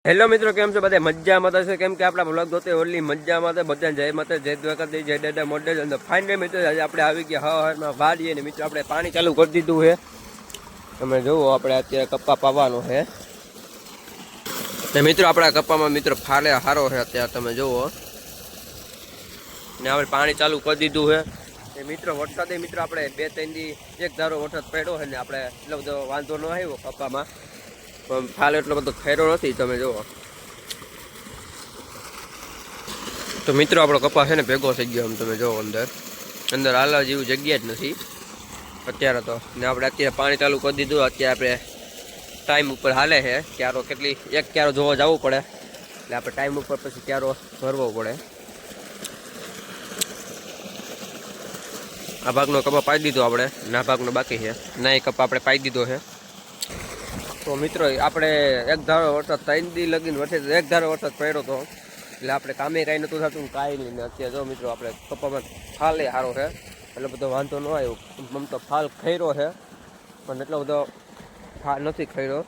Hello મિત્રો, કેમ છો બધા? મજામાં થશે કેમ કે આપણા બ્લોગ જોતે ઓલી મજામાં હતા બધા. જય માતા, જય દ્વારકાધીશ, જય દાદા મોડેલ. અને ફાઇનલી મિત્રો આજે આપણે આવી ગયા હવામાં વાડીએ ને મિત્રો આપણે પાણી ચાલુ કરી દીધું છે. તમે જુઓ આપણે અત્યારે કપ્પા પાવાનો છે ને મિત્રો આપણા કપ્પામાં મિત્રો ફાલે હારો છે અત્યારે તમે જુઓ ને આપણે પાણી ચાલુ કરી દીધું છે એ મિત્રો. વરસાદે મિત્રો આપણે 2-3 દી એક ધારો વરસાદ પડ્યો છે ને આપણે એટલો બધો વાંધો ન આવ્યો કપ્પામાં, પણ ફાલ એટલો બધો ખેરો નથી તમે જુઓ. તો મિત્રો આપણો કપા છે ને ભેગો થઈ ગયો આમ તમે જુઓ, અંદર હાલવા જેવું જગ્યા જ નથી અત્યારે તો. ને આપણે અત્યારે પાણી ચાલુ કરી દીધું. અત્યારે આપણે ટાઈમ ઉપર હાલે છે ક્યારો, કેટલી એક ક્યારો જોવા જવું પડે એટલે આપણે ટાઈમ ઉપર પછી ક્યારો ભરવો પડે. આ ભાગનો કપા પાઈ દીધો આપણે, ના ભાગનો બાકી છે, ના એ કપા આપણે પાઈ દીધો છે. તો મિત્રો આપણે એક ધારો વરસાદ 3 દી લગીને વરસાદ એક ધારો વરસાદ પડ્યો હતો એટલે આપણે કામે કાંઈ નહોતું થતું કાંઈ નહીં. ને અત્યારે જો મિત્રો આપણે કપામાં ફાલે સારો છે એટલે બધો વાંધો ન આવ્યો. આમ તો ફાલ ખર્યો છે પણ એટલો બધો ફાલ નથી ખર્યો.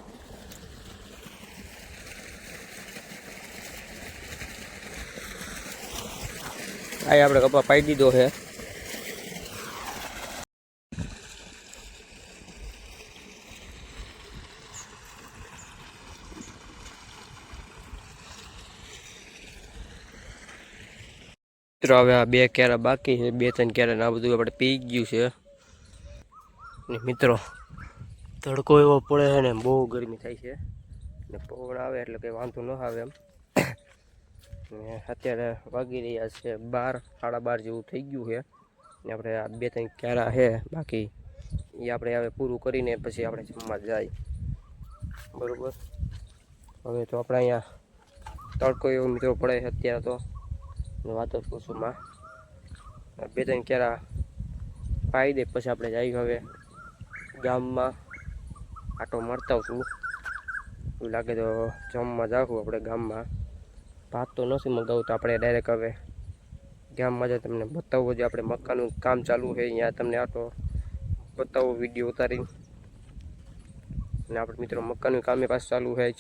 આ આપણે કપા પાઈ દીધો છે. મિત્રો હવે આ 2 ક્યારા બાકી છે, 2-3 ક્યારા આ બધું આપણે પી ગયું છે. ને મિત્રો તડકો એવો પડે છે ને બહુ ગરમી થાય છે ને પવન આવે એટલે કંઈ વાંધો ન આવે એમ. ને અત્યારે વાગી રહ્યા છે 12-12:30 જેવું થઈ ગયું છે ને આપણે આ 2-3 ક્યારા છે બાકી એ આપણે હવે પૂરું કરીને પછી આપણે જમવા જાય બરાબર. હવે તો આપણે અહીંયા તડકો એવો મિત્રો પડે છે અત્યારે તો વાતો પૂછુંમાં 2-3 ક્યારા પાઈ દે પછી આપણે જઈએ હવે ગામમાં આટો મારતા છું. એવું લાગે તો જમવા જાઉં આપણે ગામમાં. ભાત તો નથી મગાવું તો આપણે ડાયરેક્ટ હવે ગામમાં જ તમને બતાવવું. જે આપણે મકાનનું કામ ચાલુ છે અહીંયા તમને આટો બતાવો વિડીયો ઉતારીને. અને આપણે મિત્રો મકાનનું કામ પાછું ચાલુ છે જ,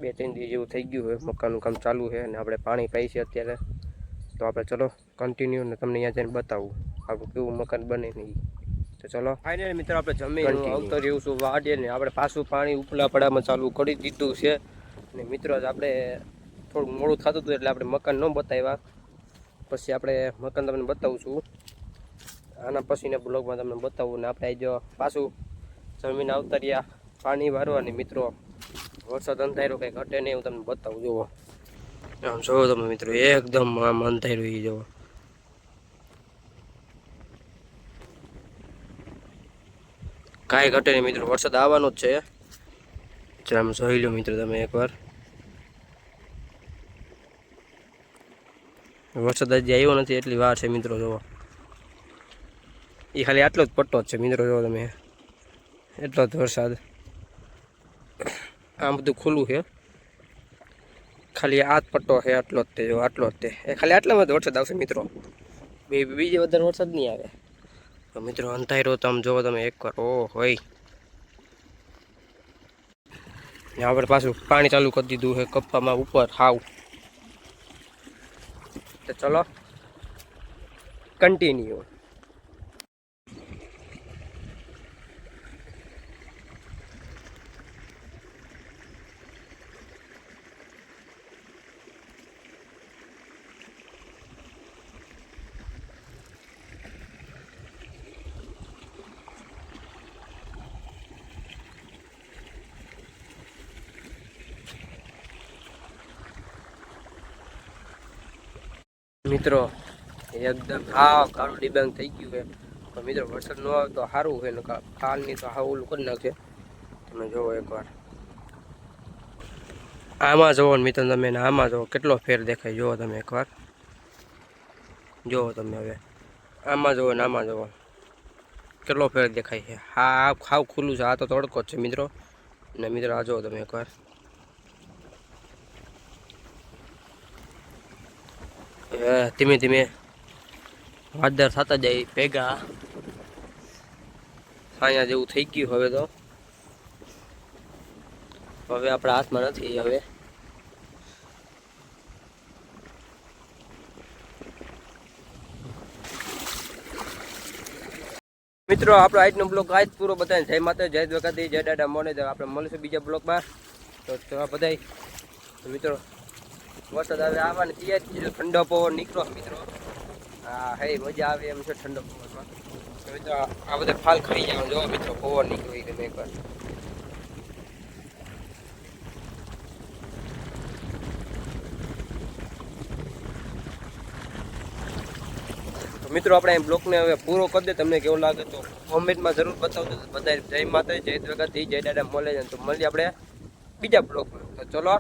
2-3 દી જેવું થઈ ગયું હોય મકાનનું કામ ચાલુ છે અને આપણે પાણી પાઈ છે અત્યારે. તો આપણે ચલો કન્ટિન્યુ ને તમને અહીંયા જઈને બતાવું આપણું કેવું મકાન બને નહીં. તો ચલો ફાઇનલી મિત્રો આપણે જમીન આવતો રહ્યું છું વાડીએ ને આપણે પાછું પાણી ઉપલા પડામાં ચાલુ કરી દીધું છે. અને મિત્રો આપણે થોડું મોડું થતું હતું એટલે આપણે મકાન ન બતાવ્યા. પછી આપણે મકાન તમને બતાવું છું આના પછીના બ્લોગમાં તમને બતાવું. ને આપણે જો પાછું જમીન આવતા રહ્યા પાણી વારવાની મિત્રો. વરસાદ અંધાર્યો કંઈ ઘટે નહીં હું તમને બતાવું. જુઓ આમ જોવો તમે મિત્રો એકદમ આમ અંધાર્યું એ જુઓ. કાંઈ ઘટે નહીં મિત્રો, વરસાદ આવવાનો જ છે. આમ જોઈ લો મિત્રો તમે એકવાર. વરસાદ હજી આવ્યો નથી એટલી વાર છે મિત્રો. જુઓ એ ખાલી આટલો જ પટ્ટો જ છે મિત્રો. જુઓ તમે એટલો જ વરસાદ. આમ બધું ખુલ્લું છે, ખાલી આ જ પટ્ટો છે આટલો જ તે. જો આટલો જ તે એ ખાલી આટલામાં જ વરસાદ આવશે મિત્રો. બીજે વધારે વરસાદ નહીં આવે. તો મિત્રો અંધાર્યો તો આમ જોવો તમે એકવાર. ઓહ હોય આપણે પાછું પાણી ચાલુ કરી દીધું છે કપ્પામાં ઉપર હાવ. તો ચલો કન્ટિન્યુ. મિત્રો એકદમ હા કાળું ડિબાંગ થઈ ગયું છે. તો મિત્રો વરસાદ ન આવે તો સારું છે ને કાલની તો હા ઓલું કરી નાખશે. તમે જોવો એકવાર આમાં જુઓ ને મિત્રો તમે આમાં જુઓ કેટલો ફેર દેખાય. જુઓ તમે એકવાર, જુઓ તમે હવે આમાં જુઓ ને આમાં જુઓ કેટલો ફેર દેખાય છે. હા ખાવ ખુલ્લું છે, આ તો તડકો જ છે મિત્રો. ને મિત્રો આ જુઓ તમે એકવાર ધીમે ધીમે વાદળ થતા જાય ભેગા અહીંયા જેવું થઈ ગયું. હવે તો હવે આપણા હાથમાં નથી. હવે મિત્રો આપણો આજનો બ્લોગ આજ પૂરો બતાવીને જય માતા જય દ્વારકાધીશ જય દાદા મોને આપણે મળીશું બીજા બ્લોગમાં. તો બધાય મિત્રો વરસાદ આવે આવવાની તૈયારી છે. ઠંડો પવન નીકળો મિત્રો. હા હે મજા આવે એમ છે ઠંડો પવનમાં. તો મિત્રો આ બધા ફાલ ખાઈ જવાનું જો મિત્રો પવન નીકળી તમે એકવાર. મિત્રો આપણે બ્લોગને હવે પૂરો કરી દે. તમને કેવું લાગે તો કોમેન્ટમાં જરૂર બતાવજો. બધા જય માતા જય દ્વારકાધીશ જય દાદા મળે છે. તો મળીએ આપણે બીજા બ્લોગમાં. તો ચલો.